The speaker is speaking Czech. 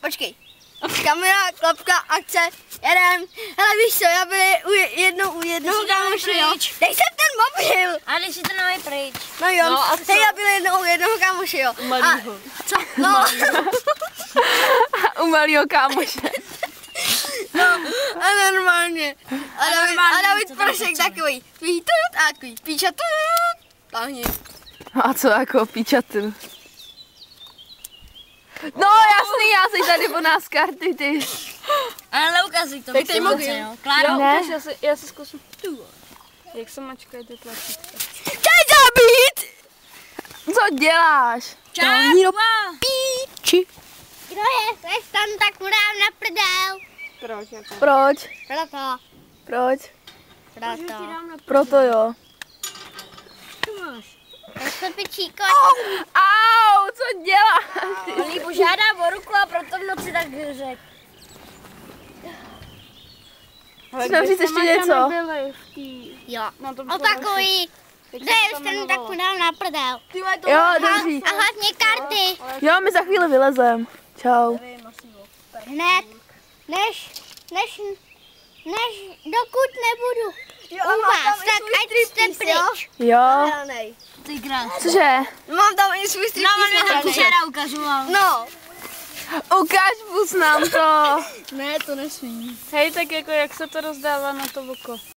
Počkej. Kamera, klapka, akce, jedem. Hele, víš co, já byl jednou u jednoho kámoše, jo. Dej sem ten mobil. A když si to dávají pryč. No jo, No, a hej, já byl jednou u jednoho kámoše, jo. Malýho. Co? No. U malýho kámoše. No, a normálně. A David co tam Prošek potřebuje? takový. Tvý tut a takový píča tut. Tahni. A co jako píčatil? No jasný, já si tady po nás karty, ty. Ale neukazuj to. Tak teď mohl, jo. jo. Klára, Ne. ukaž, Já si zkusím. Jak se mačkají ty tlačítka? Chtěj zabít! Co děláš? Tahni do čápa. píči. Kdo je? Seš tam, tak mu dám na prdel. Proč? Proto. Proč? Proto. Proto jo. To pičíko. Au, co děláš? On jí požádá o ruku a proto v noci tak řek. Chceš říct ještě něco? Jo. Opakuj. Kde je ten, tak mu dám na prdel. Jo, dobří. A hlavně karty. Jo, my za chvíli vylezem. Čau. Hned. Než dokud nebudu u vás, tak ať jste pryč. Jo. Ty krás. Cože? Mám tam i svůj striptease No, on nahraný. včera ukazoval. No. Ukáž pus nám to. Ne, to nesmí. Hej, tak jako jak se to rozdává na to oko?